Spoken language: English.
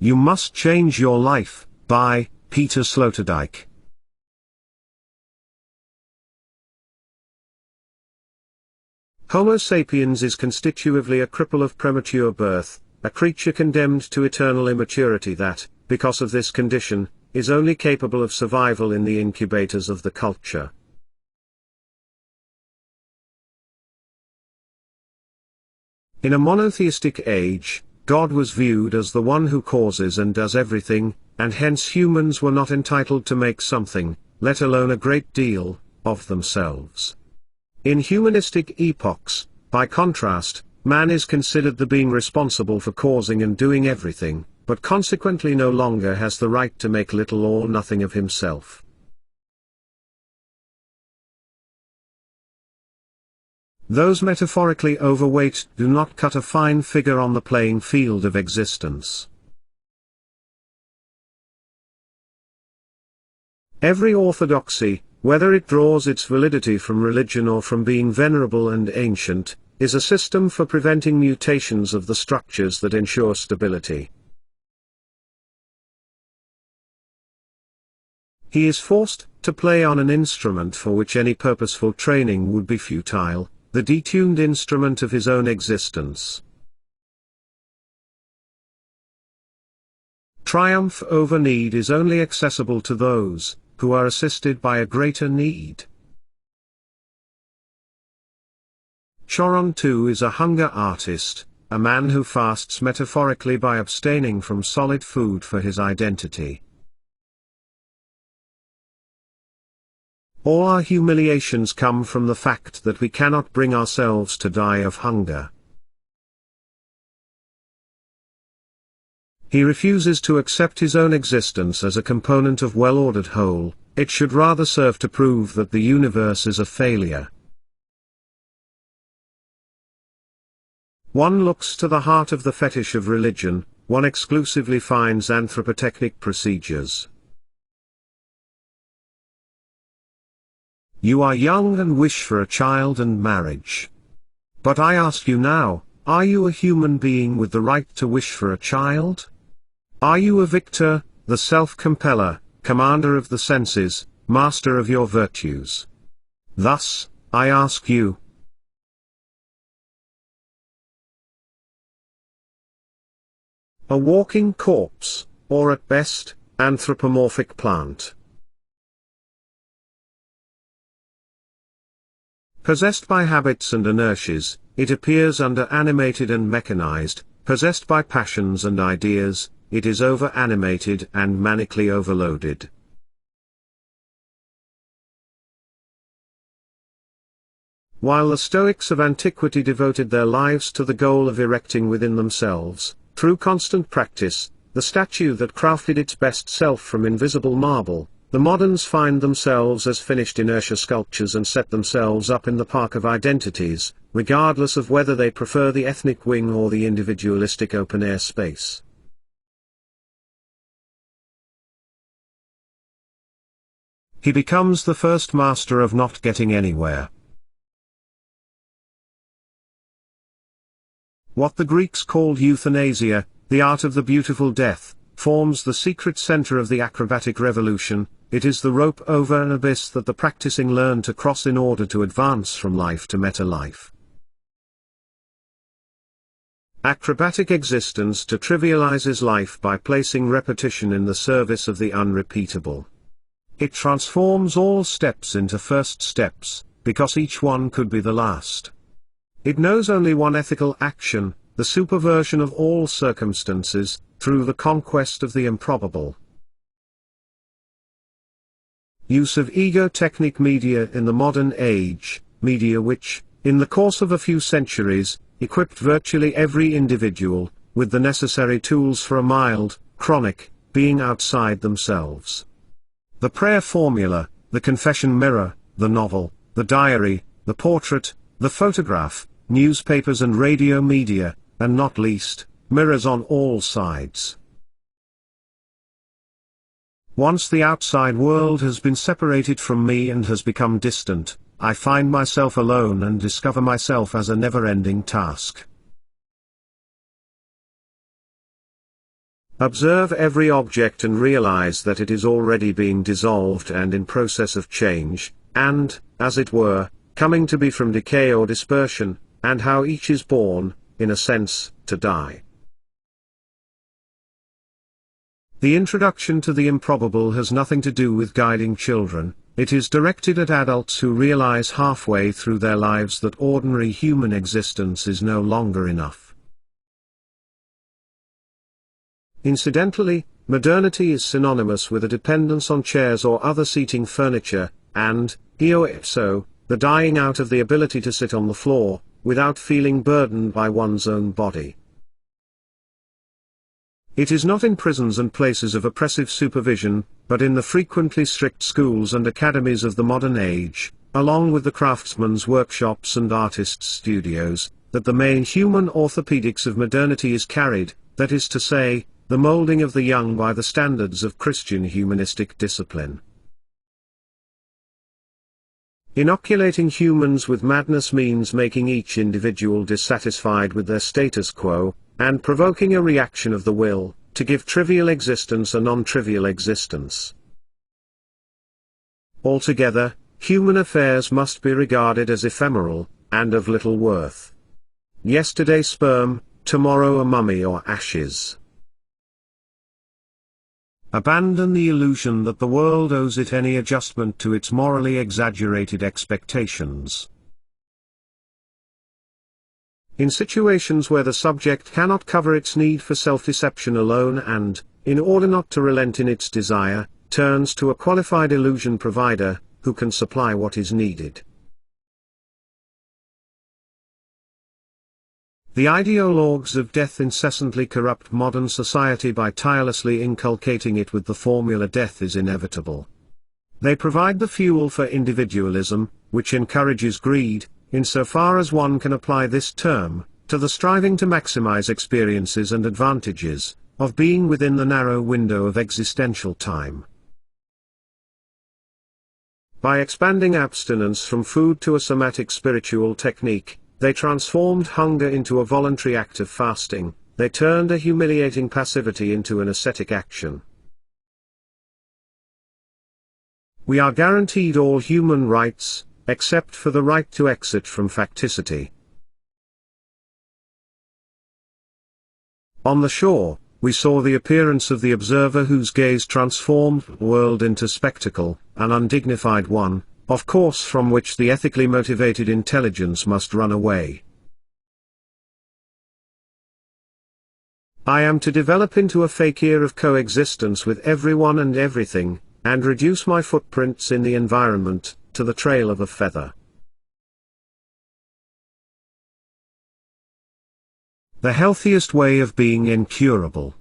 You Must Change Your Life, by Herr Sloterdijk. Homo sapiens is constitutively a cripple of premature birth, a creature condemned to eternal immaturity that, because of this condition, is only capable of survival in the incubators of the culture. In a monotheistic age, God was viewed as the one who causes and does everything, and hence humans were not entitled to make something, let alone a great deal, of themselves. In humanistic epochs, by contrast, man is considered the being responsible for causing and doing everything, but consequently no longer has the right to make little or nothing of himself. Those metaphorically overweight do not cut a fine figure on the playing field of existence. Every orthodoxy, whether it draws its validity from religion or from being venerable and ancient, is a system for preventing mutations of the structures that ensure stability. He is forced to play on an instrument for which any purposeful training would be futile, the detuned instrument of his own existence. Triumph over need is only accessible to those who are assisted by a greater need. Choron too is a hunger artist, a man who fasts metaphorically by abstaining from solid food for his identity. All our humiliations come from the fact that we cannot bring ourselves to die of hunger. He refuses to accept his own existence as a component of well-ordered whole, it should rather serve to prove that the universe is a failure. One looks to the heart of the fetish of religion, one exclusively finds anthropotechnic procedures. You are young and wish for a child and marriage. But I ask you now, are you a human being with the right to wish for a child? Are you a victor, the self-compeller, commander of the senses, master of your virtues? Thus, I ask you. A walking corpse, or at best, anthropomorphic plant. Possessed by habits and inertias, it appears under-animated and mechanized, possessed by passions and ideas, it is over-animated and manically overloaded. While the Stoics of antiquity devoted their lives to the goal of erecting within themselves, through constant practice, the statue that crafted its best self from invisible marble, the moderns find themselves as finished inertia sculptures and set themselves up in the park of identities, regardless of whether they prefer the ethnic wing or the individualistic open-air space. He becomes the first master of not getting anywhere. What the Greeks called euthanasia, the art of the beautiful death, forms the secret center of the acrobatic revolution. It is the rope over an abyss that the practicing learn to cross in order to advance from life to meta-life. Acrobatic existence to trivializes life by placing repetition in the service of the unrepeatable. It transforms all steps into first steps, because each one could be the last. It knows only one ethical action, the superversion of all circumstances, through the conquest of the improbable. Use of ego-technic media in the modern age, media which, in the course of a few centuries, equipped virtually every individual with the necessary tools for a mild, chronic, being outside themselves. The prayer formula, the confession mirror, the novel, the diary, the portrait, the photograph, newspapers and radio media, and not least, mirrors on all sides. Once the outside world has been separated from me and has become distant, I find myself alone and discover myself as a never-ending task. Observe every object and realize that it is already being dissolved and in process of change, and, as it were, coming to be from decay or dispersion, and how each is born, in a sense, to die. The introduction to the improbable has nothing to do with guiding children, it is directed at adults who realize halfway through their lives that ordinary human existence is no longer enough. Incidentally, modernity is synonymous with a dependence on chairs or other seating furniture, and, eo ipso, the dying out of the ability to sit on the floor, without feeling burdened by one's own body. It is not in prisons and places of oppressive supervision, but in the frequently strict schools and academies of the modern age, along with the craftsmen's workshops and artists' studios, that the main human orthopedics of modernity is carried, that is to say, the molding of the young by the standards of Christian humanistic discipline. Inoculating humans with madness means making each individual dissatisfied with their status quo, and provoking a reaction of the will, to give trivial existence a non-trivial existence. Altogether, human affairs must be regarded as ephemeral, and of little worth. Yesterday sperm, tomorrow a mummy or ashes. Abandon the illusion that the world owes it any adjustment to its morally exaggerated expectations. In situations where the subject cannot cover its need for self-deception alone and, in order not to relent in its desire, turns to a qualified illusion provider, who can supply what is needed. The ideologues of death incessantly corrupt modern society by tirelessly inculcating it with the formula death is inevitable. They provide the fuel for individualism, which encourages greed, insofar as one can apply this term, to the striving to maximize experiences and advantages, of being within the narrow window of existential time. By expanding abstinence from food to a somatic spiritual technique, they transformed hunger into a voluntary act of fasting, they turned a humiliating passivity into an ascetic action. We are guaranteed all human rights, except for the right to exit from facticity. On the shore, we saw the appearance of the observer whose gaze transformed the world into spectacle, an undignified one, of course, from which the ethically motivated intelligence must run away. I am to develop into a fakir of coexistence with everyone and everything, and reduce my footprints in the environment, to the trail of a feather. The healthiest way of being incurable.